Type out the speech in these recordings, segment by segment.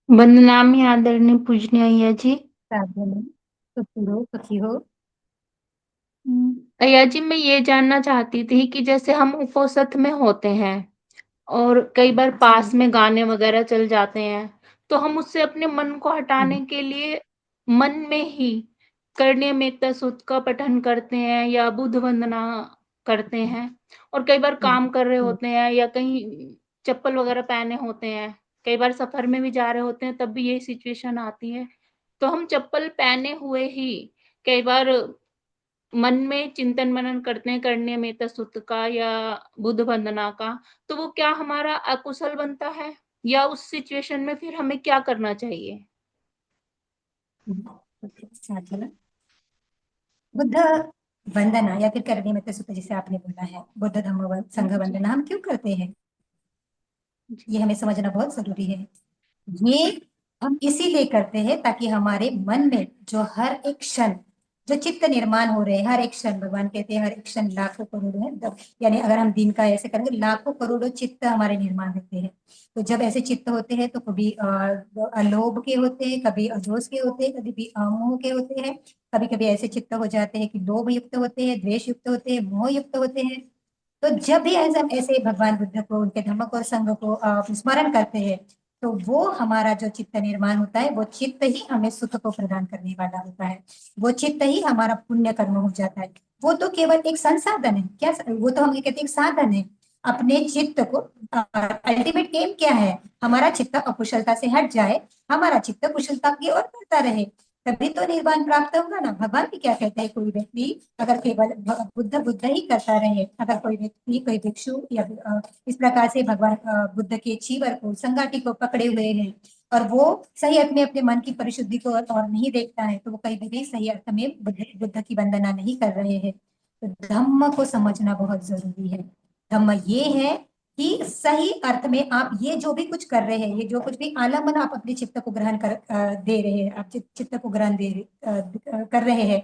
वंदनामि आदरणीय पूजनीय अय्या जी। साधन तो पूरो सखी हो। अय्या जी, मैं ये जानना चाहती थी कि जैसे हम उपोषित में होते हैं और कई बार पास जी। में गाने वगैरह चल जाते हैं, तो हम उससे अपने मन को जी। हटाने के लिए मन में ही करणीय मेत्ता सूक्त का पठन करते हैं या बुद्ध वंदना करते हैं। और कई बार जी। काम कर रहे जी। होते हैं या कहीं चप्पल वगैरह पहने होते हैं, कई बार सफर में भी जा रहे होते हैं, तब भी यही सिचुएशन आती है। तो हम चप्पल पहने हुए ही कई बार मन में चिंतन मनन करते हैं करणीय मेत्ता सूत्र का या बुद्ध वंदना का, तो वो क्या हमारा अकुशल बनता है? या उस सिचुएशन में फिर हमें क्या करना चाहिए? साधन बुद्ध वंदना या फिर करणी मत सूत्र जिसे आपने बोला है, बुद्ध धम्म संघ जी, वंदना हम क्यों करते हैं, जी, ये हमें समझना बहुत जरूरी है। ये हम इसीलिए करते हैं ताकि हमारे मन में जो हर एक क्षण जो चित्त निर्माण हो रहे हैं, हर एक क्षण भगवान कहते हैं हर एक क्षण लाखों करोड़ों है, यानी अगर हम दिन का ऐसे करेंगे लाखों करोड़ों चित्त हमारे निर्माण होते हैं। तो जब ऐसे चित्त होते हैं तो कभी अलोभ के होते हैं, कभी अजोस के होते हैं, कभी भी अमोह के होते हैं। कभी कभी ऐसे चित्त हो जाते हैं कि लोभ युक्त होते हैं, द्वेष युक्त होते हैं, मोह युक्त होते हैं। तो जब भी ऐसे हम ऐसे भगवान बुद्ध को उनके धम्म और संघ को स्मरण करते हैं, तो वो हमारा जो चित्त निर्माण होता है वो चित्त ही हमें सुख को प्रदान करने वाला होता है। वो चित्त ही हमारा पुण्य कर्म हो जाता है। वो तो केवल एक संसाधन है, क्या वो तो हम ये कहते हैं एक साधन है अपने चित्त को। अल्टीमेट एम क्या है, हमारा चित्त अकुशलता से हट जाए, हमारा चित्त कुशलता की ओर बढ़ता रहे, तभी तो निर्वाण प्राप्त होगा ना। भगवान भी क्या कहते हैं, कोई व्यक्ति अगर केवल बुद्ध बुद्ध ही करता रहे, अगर कोई व्यक्ति कोई भिक्षु या इस प्रकार से भगवान बुद्ध के चीवर को संगाटी को पकड़े हुए हैं और वो सही अर्थ में अपने मन की परिशुद्धि को और नहीं देखता है, तो वो कहीं भी सही अर्थ में बुद्ध बुद्ध की वंदना नहीं कर रहे हैं। तो धम्म को समझना बहुत जरूरी है। धम्म ये है कि सही अर्थ में आप ये जो भी कुछ कर रहे हैं, ये जो कुछ भी आलम्बन आप अपने चित्त को ग्रहण दे रहे हैं, आप चित्त को ग्रहण कर रहे हैं,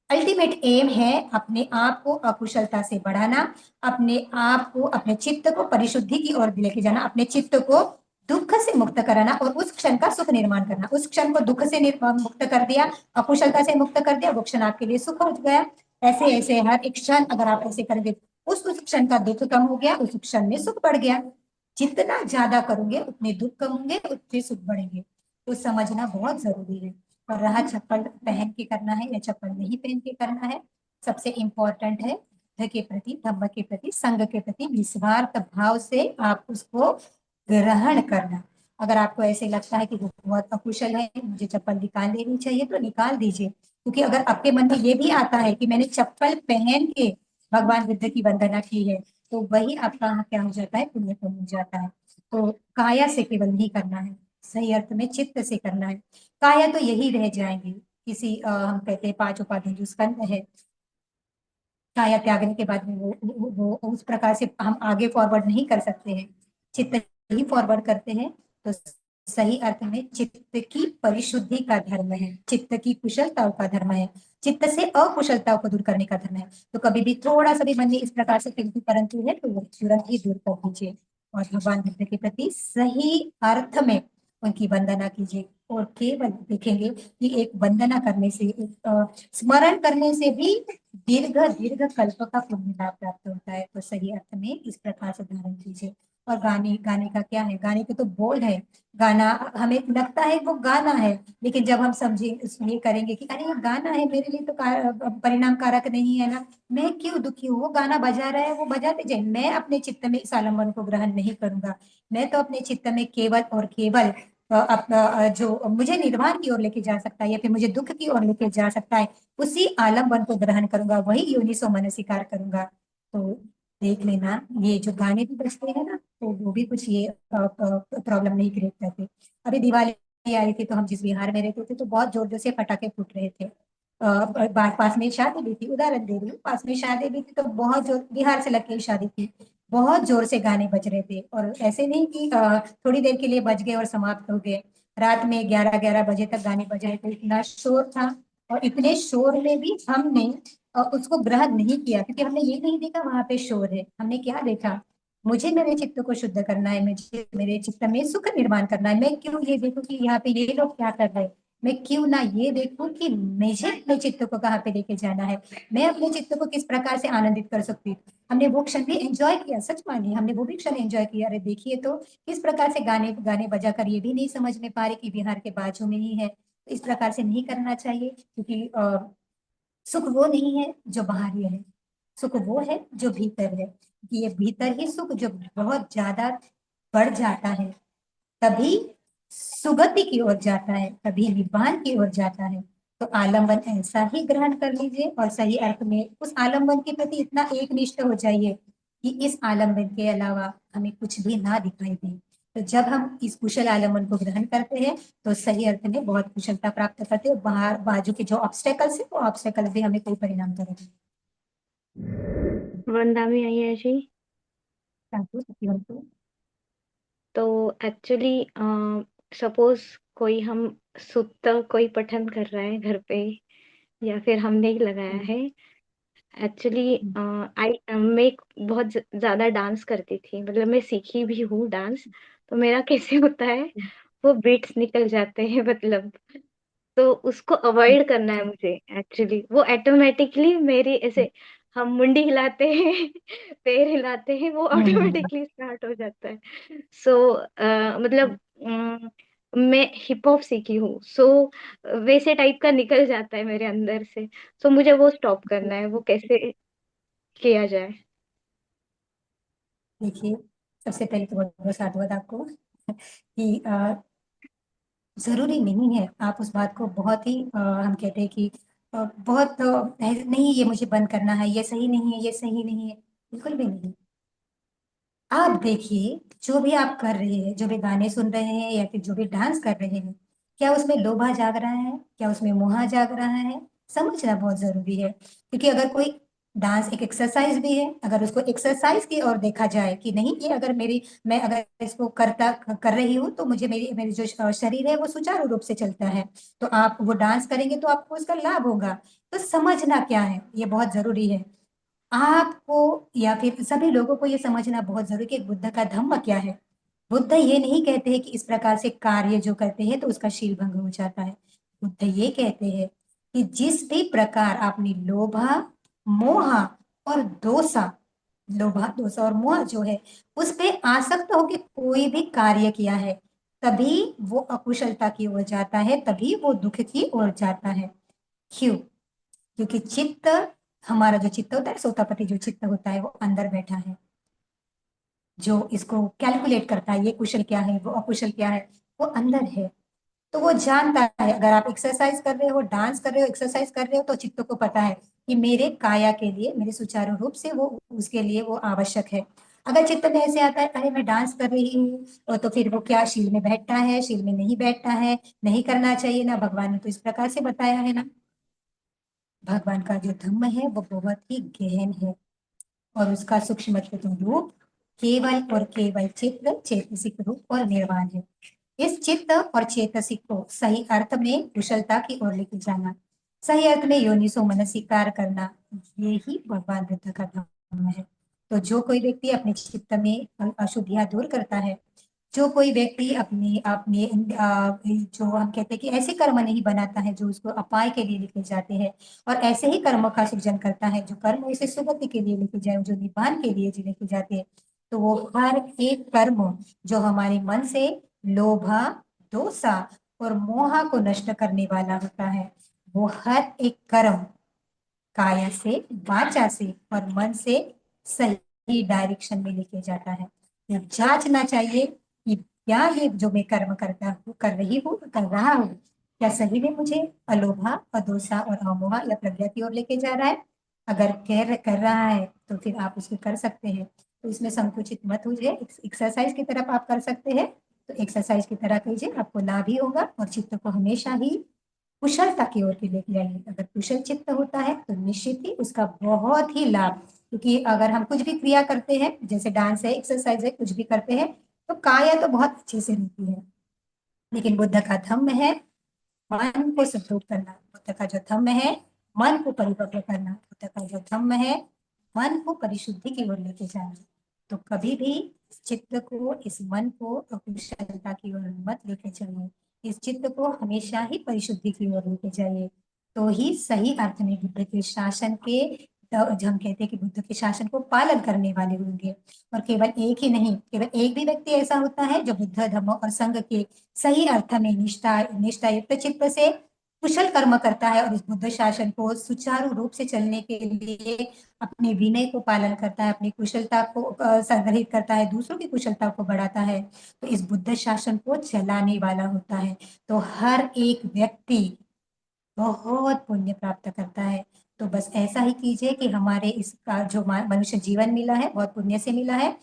अल्टीमेट एम है अपने आप को अकुशलता से बढ़ाना, अपने आप को अपने चित्त को परिशुद्धि की ओर लेके जाना, अपने चित्त को दुख से मुक्त कराना और उस क्षण का सुख निर्माण करना। उस क्षण को दुख से मुक्त कर दिया, अकुशलता से मुक्त कर दिया, वो क्षण आपके लिए सुख हो गया। ऐसे ऐसे हर एक क्षण अगर आप ऐसे करेंगे, उस क्षण का दुख कम हो गया, उस क्षण में सुख बढ़ गया। जितना ज्यादा करोगे उतने दुख कम होंगे, उतने सुख बढ़ेंगे। तो समझना बहुत जरूरी है। और रहा चप्पल पहन के करना है या चप्पल नहीं पहन के करना है, सबसे इंपॉर्टेंट है बुद्ध के प्रति, धम्म के प्रति, संघ के प्रति निस्वार्थ भाव से आप उसको ग्रहण करना। अगर आपको ऐसे लगता है कि वो बहुत अकुशल है, मुझे चप्पल निकाल लेनी चाहिए, तो निकाल दीजिए। क्योंकि अगर आपके मन में ये भी आता है कि मैंने चप्पल पहन के भगवान बुद्ध की वंदना की है, तो वही आपका क्या हो जाता है, पुण्य कम हो जाता है। तो काया से केवल नहीं करना है, सही अर्थ में चित्त से करना है। काया तो यही रह जाएंगे, किसी हम कहते हैं पांच उपाधि जो स्कंद है, काया त्यागने के बाद में वो उस प्रकार से हम आगे फॉरवर्ड नहीं कर सकते हैं, चित्त ही फॉरवर्ड करते हैं। तो सही अर्थ में चित्त की परिशुद्धि का धर्म है, चित्त की कुशलताओं का धर्म है, चित्त से अकुशलताओं को दूर करने का धर्म है। तो कभी भी थोड़ा सा भी मन में इस प्रकार से किंतु परंतु है तो वो तुरंत ही दूर कर दीजिए और भगवान बुद्ध के प्रति सही अर्थ में उनकी वंदना कीजिए। और केवल देखेंगे कि एक वंदना करने से, एक स्मरण करने से भी दीर्घ दीर्घ कल्प का पुण्य लाभ प्राप्त होता है। तो सही अर्थ में इस प्रकार से धारण कीजिए। और गाने गाने का क्या है, गाने के तो बोल है। गाना हमें लगता है वो गाना है, लेकिन जब हम समझे उसमें ये करेंगे कि अरे ये गाना है, मेरे लिए तो परिणाम कारक नहीं है ना, मैं क्यों दुखी हूँ, वो गाना बजा रहा है वो बजाते जाए, मैं अपने चित्त में इस आलम्बन को ग्रहण नहीं करूंगा। मैं तो अपने चित्त में केवल और केवल अपना जो मुझे निर्वाण की ओर लेके जा सकता है या फिर मुझे दुख की ओर लेके जा सकता है, उसी आलम्बन को ग्रहण करूंगा, वही योनिसो मनसिकार करूंगा। तो देख लेना, ये जो गाने भी बजते हैं ना, तो वो भी कुछ ये प्रॉब्लम नहीं क्रिएट करते। अभी दिवाली आई थी तो हम जिस बिहार में रहते थे तो बहुत जोर जोर से पटाखे फूट रहे थे। पास में शादी भी थी, उदाहरण दे रही हूँ, पास में शादी भी थी तो बहुत जोर, बिहार से लग के शादी थी, बहुत जोर से गाने बज रहे थे। और ऐसे नहीं कि थोड़ी देर के लिए बज गए और समाप्त हो गए, रात में 11-11 बजे तक गाने बज रहे थे, इतना शोर था। और इतने शोर में भी हमने उसको ग्रहण नहीं किया, क्योंकि हमने ये नहीं देखा वहां पे शोर है, हमने क्या देखा, मुझे मेरे चित्त को शुद्ध करना है, मुझे मेरे चित्त में सुख निर्माण करना है। मैं क्यों ये देखूं कि यहाँ पे ये लोग क्या कर रहे हैं, मैं क्यों ना ये देखूं कि मुझे अपने चित्त को कहाँ पे लेके जाना है, मैं अपने चित्त को किस प्रकार से आनंदित कर सकती हूँ। हमने वो क्षण भी एंजॉय किया, सच मानिए हमने वो भी क्षण एंजॉय किया। अरे देखिए तो किस प्रकार से गाने गाने बजा कर ये भी नहीं समझ में पा रहे कि बिहार के बाजू में ही है। तो इस प्रकार से नहीं करना चाहिए, क्योंकि सुख वो नहीं है जो बाहरी है, सुख वो है जो भीतर है। कि ये भीतर ही सुख जो बहुत ज्यादा बढ़ जाता है, तभी सुगति की ओर जाता है, तभी निब्बान की ओर जाता है। तो आलम्बन ऐसा ही ग्रहण कर लीजिए और सही अर्थ में उस आलम्बन के प्रति इतना एकनिष्ठ हो जाइए कि इस आलम्बन के अलावा हमें कुछ भी ना दिखाई दे। तो जब हम इस कुशल आलम्बन को ग्रहण करते हैं तो सही अर्थ में बहुत कुशलता प्राप्त करते हैं। बाहर बाजू के जो ऑब्स्टेकल्स है वो ऑब्स्टेकल्स भी हमें कोई परिणाम करेंगे। वंदामी आई है जी। साधु सत्यवंतु। तो एक्चुअली सपोज कोई हम सुत्ता कोई पठन कर रहा है घर पे, या फिर हमने ही लगाया है। एक्चुअली आई मैं बहुत ज्यादा डांस करती थी, मतलब मैं सीखी भी हूँ डांस। तो मेरा कैसे होता है, वो बीट्स निकल जाते हैं मतलब। तो उसको अवॉइड करना है मुझे। एक्चुअली वो ऑटोमेटिकली मेरी ऐसे, हम मुंडी हिलाते हैं पैर हिलाते हैं, वो ऑटोमेटिकली स्टार्ट हो जाता है। सो मतलब मैं हिप हॉप सीखी हूँ। सो वैसे टाइप का निकल जाता है मेरे अंदर से। सो मुझे वो स्टॉप करना है, वो कैसे किया जाए। देखिए, सबसे पहले तो बहुत बहुत साधुवाद आपको कि जरूरी नहीं है आप उस बात को बहुत ही हम कहते हैं कि बहुत नहीं ये मुझे बंद करना है, ये सही नहीं है, ये सही नहीं है, बिल्कुल भी नहीं। आप देखिए, जो भी आप कर रहे हैं, जो भी गाने सुन रहे हैं या फिर जो भी डांस कर रहे हैं, क्या उसमें लोभा जाग रहा है, क्या उसमें मोहा जाग रहा है, समझना बहुत जरूरी है। क्योंकि अगर कोई डांस एक एक्सरसाइज भी है, अगर उसको एक्सरसाइज की ओर देखा जाए कि नहीं ये अगर मेरी, मैं अगर इसको कर रही हूँ तो मुझे मेरी मेरी जो शरीर है वो सुचारू रूप से चलता है, तो आप वो डांस करेंगे तो आपको उसका लाभ होगा। तो समझना क्या है ये बहुत जरूरी है आपको, या फिर सभी लोगों को ये समझना बहुत जरूरी है कि बुद्ध का धम्म क्या है। बुद्ध ये नहीं कहते हैं कि इस प्रकार से कार्य जो करते हैं तो उसका शील भंग हो जाता है। बुद्ध ये कहते हैं कि जिस भी प्रकार आपने लोभा, मोहा और दोषा, लोभा दोषा और मोह जो है उस पे आसक्त होकर कोई भी कार्य किया है, तभी वो अकुशलता की ओर जाता है, तभी वो दुख की ओर जाता है। क्यों? क्योंकि चित्त, हमारा जो चित्त होता है, सोतापति जो चित्त होता है वो अंदर बैठा है, जो इसको कैलकुलेट करता है, ये कुशल क्या है, वो अकुशल क्या है, वो अंदर है। तो वो जानता है, अगर आप एक्सरसाइज कर रहे हो, डांस कर रहे हो, एक्सरसाइज कर रहे हो, तो चित्त को पता है कि मेरे काया के लिए, मेरे सुचारू रूप से वो उसके लिए वो आवश्यक है। अगर चित्त में ऐसे आता है अरे मैं डांस कर रही हूँ, तो फिर वो क्या शील में बैठता है, शील में नहीं बैठता है, नहीं करना चाहिए ना, भगवान ने तो इस प्रकार से बताया है ना। भगवान का जो धम्म है वो बहुत ही गहन है, और उसका सूक्ष्मतम रूप केवल और केवल चित्त, चेतसिक रूप और निर्वाण है। इस चित्त और चेतसिक को सही अर्थ में कुशलता की ओर लेके जाना, सही अर्थ में योनिसो मनसिकार करना, ये ही भगवान बुद्ध का धर्म है। तो जो कोई व्यक्ति अपने चित्त में अशुद्धियां दूर करता है, जो कोई व्यक्ति अपने अपने जो हम कहते हैं कि ऐसे कर्म नहीं बनाता है जो उसको अपाय के लिए लेके जाते हैं, और ऐसे ही कर्मों का सृजन करता है जो कर्म इसे सुगति के लिए लेके जाए, जो निब्बान के लिए जो लेके जाते हैं, तो वो हर एक कर्म जो हमारे मन से लोभा, दोषा और मोहा को नष्ट करने वाला होता है, वो हर एक कर्म काया से, वाचा से और मन से सही डायरेक्शन में लेके जाता है। तो जांचना चाहिए कि क्या ये जो मैं कर्म करता हूँ, कर रही हूँ, कर रहा हूँ, क्या सही में मुझे अलोभा, अदोषा और अमोहा या प्रज्ञा की ओर लेके जा रहा है। अगर कर रहा है तो फिर आप उसको कर सकते हैं, तो इसमें संकुचित मत होइए, एक्सरसाइज की तरफ आप कर सकते हैं, तो एक्सरसाइज की तरह कीजिए, आपको लाभ ही होगा। और चित्त को हमेशा ही कुशलता की ओर के लेके जाइए। अगर कुशल चित्त होता है तो निश्चित ही उसका बहुत ही लाभ, क्योंकि अगर हम कुछ भी क्रिया करते हैं, जैसे डांस है, एक्सरसाइज है, कुछ भी करते हैं, तो काया तो बहुत अच्छे से रहती है, लेकिन बुद्ध का धम्म है मन को सुदृढ़ करना, बुद्ध का जो धम्म है मन को परिपक्व करना, बुद्ध का जो धम्म है मन को परिशुद्धि की ओर लेके जाना। तो कभी भी इस चित्त को, इस मन को अकुशलता की ओर मत लेके चलिए। इस चित्त को हमेशा ही परिशुद्धि की ओर लेके जाइए, तो ही सही अर्थ में बुद्ध के शासन के, जो हम कहते हैं कि बुद्ध के शासन को पालन करने वाले होंगे। और केवल एक ही नहीं, केवल एक भी व्यक्ति ऐसा होता है जो बुद्ध धर्म और संघ के सही अर्थ में निष्ठा युक्त चित्त से कुशल कर्म करता है और इस बुद्ध शासन को सुचारू रूप से चलने के लिए अपने विनय को पालन करता है, अपनी कुशलता को संग्रहित करता है, दूसरों की कुशलता को बढ़ाता है, तो इस बुद्ध शासन को चलाने वाला होता है। तो हर एक व्यक्ति बहुत पुण्य प्राप्त करता है। तो बस ऐसा ही कीजिए कि हमारे इसका जो मनुष्य जीवन मिला है बहुत पुण्य से मिला है,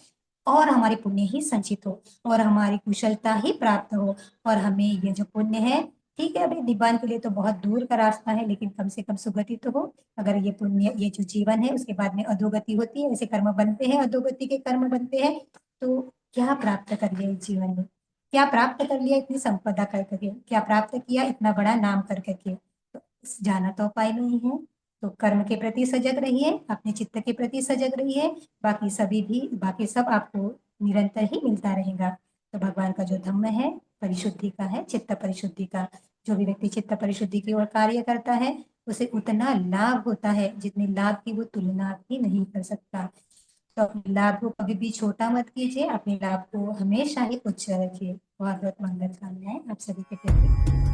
और हमारे पुण्य ही संचित हो और हमारी कुशलता ही प्राप्त हो, और हमें ये जो पुण्य है, ठीक है अभी निब्बान के लिए तो बहुत दूर का रास्ता है, लेकिन कम से कम सुगति तो हो। अगर ये पुण्य, ये जो जीवन है उसके बाद में अधोगति होती है, ऐसे कर्म बनते हैं, अधोगति के कर्म बनते हैं, तो क्या प्राप्त कर लिया इस जीवन में, क्या प्राप्त कर लिया इतनी संपदा कर करके, क्या प्राप्त किया इतना बड़ा नाम कर करके, तो जाना तो उपाय नहीं है। तो कर्म के प्रति सजग रहिए, अपने चित्त के प्रति सजग रहिए, बाकी सब आपको निरंतर ही मिलता रहेगा। तो भगवान का जो धम्म है परिशुद्धि का है, चित्त परिशुद्धि का। जो भी व्यक्ति चित्त परिशुद्धि की ओर कार्य करता है उसे उतना लाभ होता है जितने लाभ की वो तुलना भी नहीं कर सकता। तो अपने लाभ को कभी भी छोटा मत कीजिए, अपने लाभ को हमेशा ही उच्च रखिए। बहुत बहुत मंगल कामनाएं आप सभी के प्रति।